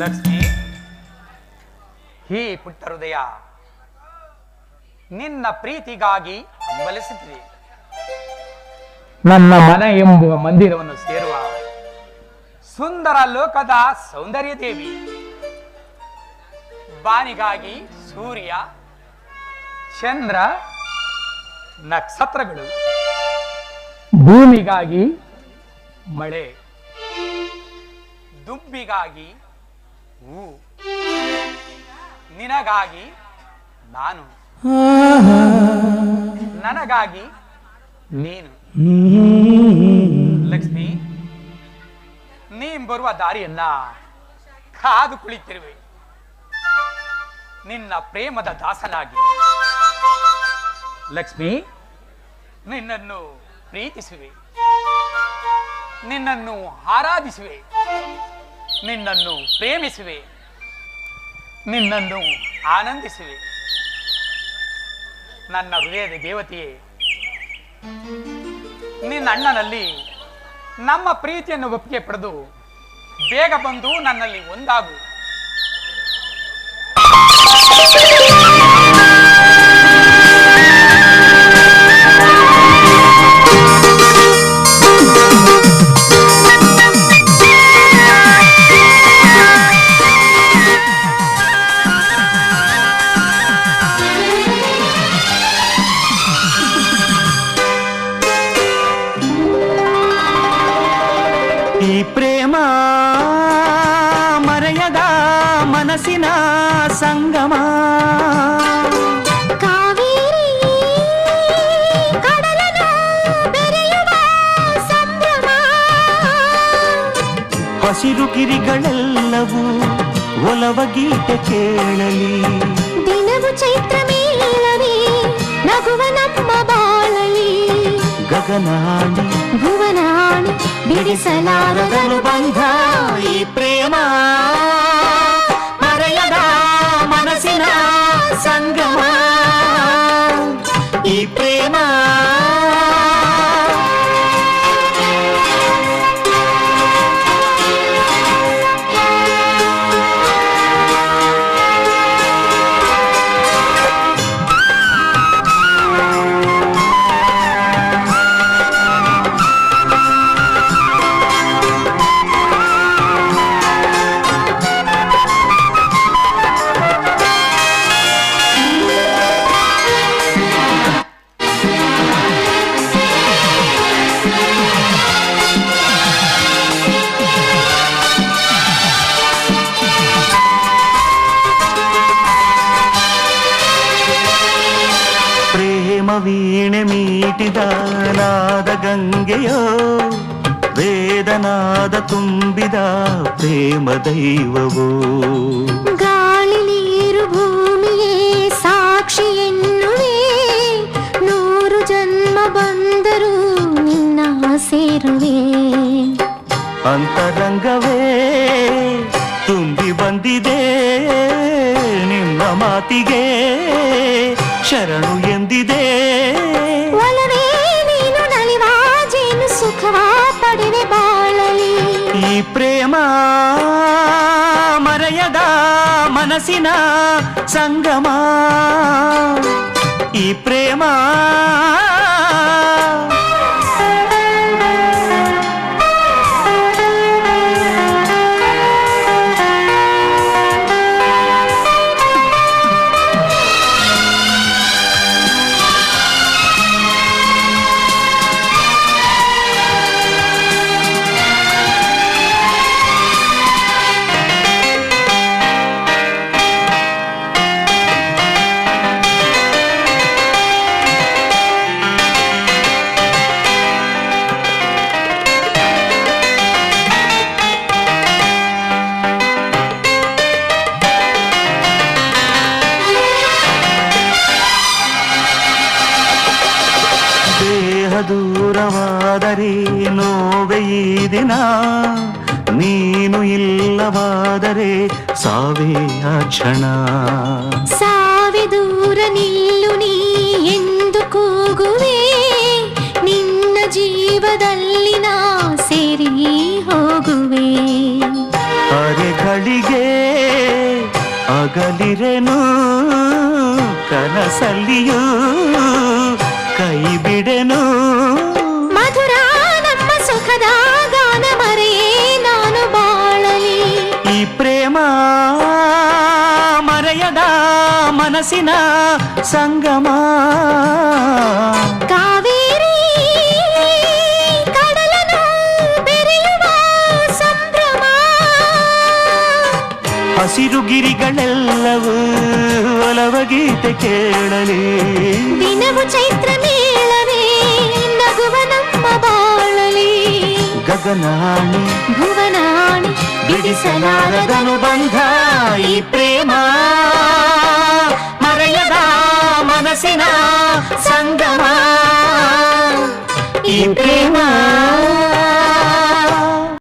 ಲಕ್ಷ್ಮಿ, ಈ ಪುಟ್ಟ ಹೃದಯ ನಿನ್ನ ಪ್ರೀತಿಗಾಗಿ ಹಂಬಲಿಸುತ್ತಿದೆ. ನನ್ನ ಮನ ಎಂಬುವ ಮಂದಿರವನ್ನು ಸೇರುವ ಸುಂದರ ಲೋಕದ ಸೌಂದರ್ಯ ದೇವಿ. ಬಾನಿಗಾಗಿ ಸೂರ್ಯ, ಚಂದ್ರ, ನಕ್ಷತ್ರಗಳು, ಭೂಮಿಗಾಗಿ ಮಳೆ, ದುಬ್ಬಿಗಾಗಿ ಹೂ, ನಿನಗಾಗಿ ನಾನು, ನನಗಾಗಿ ನೀನು. ಲಕ್ಷ್ಮಿ, ನೀ ಬರುವ ದಾರಿಯನ್ನ ಕಾದು ಕುಳಿತಿರುವೆ. ನಿನ್ನ ಪ್ರೇಮದ ದಾಸನಾಗಿ ಲಕ್ಷ್ಮಿ, ನಿನ್ನನ್ನು ಪ್ರೀತಿಸುವೆ, ನಿನ್ನನ್ನು ಆರಾಧಿಸುವೆ, ನಿನ್ನನ್ನು ಪ್ರೇಮಿಸುವೆ, ನಿನ್ನನ್ನು ಆನಂದಿಸುವೆ. ನನ್ನ ಹೃದಯದ ದೇವತೆಯೇ, ನಿನ್ನ ಅಣ್ಣನಲ್ಲಿ ನಮ್ಮ ಪ್ರೀತಿಯನ್ನು ಒಪ್ಪಿಗೆ ಪಡೆದು ಬೇಗ ಬಂದು ನನ್ನಲ್ಲಿ ಒಂದಾಗು. ಈ ಪ್ರೇಮ ಮರೆಯದ ಮನಸ್ಸಿನ ಸಂಗಮ, ಕಾವೇರಿ ಕಡಲನ್ನು ಬೆರೆಯುವ ಸಂಭ್ರಮ. ಹಸಿರು ಗಿರಿಗಳೆಲ್ಲವೂ ಒಲವ ಗೀತೆ ಕೇಳಲಿ. ದಿನವು ಚೈತ್ರ ಮೇಳವೇ ನಗುವ ನಮ್ಮ ಬಾಳಲಿ. ಗಗನಾಡಿ ಭುವನಾಡಿ ಬಿಡಿಸಲಾರದನು ಬಂಧ. ಈ ಪ್ರೇಮ ಮರೆಯದ ಮನಸ್ಸಿನ ಸಂಗಮ, ಈ ಪ್ರೇಮ. ವೀಣೆ ಮೀಟಿದ ನಾದ ಗಂಗೆಯೋ, ವೇದನಾದ ತುಂಬಿದ ಪ್ರೇಮ ದೈವವೋ. ಗಾಳಿ ನೀರು ಭೂಮಿಯೇ ಸಾಕ್ಷಿ ಎನ್ನುವೆ. 100 ಜನ್ಮ ಬಂದರೂ ನಿನ್ನ ಸೇರುವೆ. ಅಂತರಂಗವೇ ತುಂಬಿ ಬಂದಿದೆ ನಿಮ್ಮ ಮಾತಿಗೆ, ಶರಣು ಎಂದಿದೆ. ಒಲವೇ ನೀನು ನಲಿವ ಜೇನು ಸುಖವ ಪಡೆವೆ ಬಾಳಲಿ. ಈ ಪ್ರೇಮ ಮರೆಯದ ಮನಸ್ಸಿನ ಸಂಗಮ, ಈ ಪ್ರೇಮ. ದೇಹ ದೂರವಾದರೆ ನೋವೆ ಈ ದಿನ, ನೀನು ಇಲ್ಲವಾದರೆ ಸಾವೇ ಆ ಕ್ಷಣ. ಸಾವೆ ದೂರ ನಿಲ್ಲು ನೀ ಎಂದು ಕೂಗುವೆ, ನಿನ್ನ ಜೀವದಲ್ಲಿ ನಾ ಸೇರಿ ಹೋಗುವೆ. ಅರೆಗಳಿಗೆ ಅಗಲಿರೆನು ಕನಸಲ್ಲಿಯೂ ಕೈ ಬಿಡೆನು. ಮಧುರ ನಮ್ಮ ಸುಖದ ಗಾನ ಮರೆಯೇ ನಾನು ಬಾಳಲಿ. ಈ ಪ್ರೇಮ ಮರೆಯದ ಮನಸ್ಸಿನ ಸಂಗಮ. ಕಾವೇರಿ ಕಡಲನು ಬೆರೆಯುವ ಸಂಭ್ರಮ. ಹಸಿರು ಗಿರಿಗಳೆಲ್ಲವೂ ಒಲವ ಗೀತೆ ಕೇಳಲಿ. ದಿನವು ಚೈತ್ರ ಮೇಳವೇ ನಗುವ ನಮ್ಮ ಬಾಳಲಿ. ಗಗನಾಣಿ ಭುವನಾಣಿ ಬಿಡಿಸಲಾರದನು ಬಂಧ ಈ ಪ್ರೇಮ. ಮರೆಯದ ಮನಸ್ಸಿನ ಸಂಗಮ ಈ ಪ್ರೇಮ.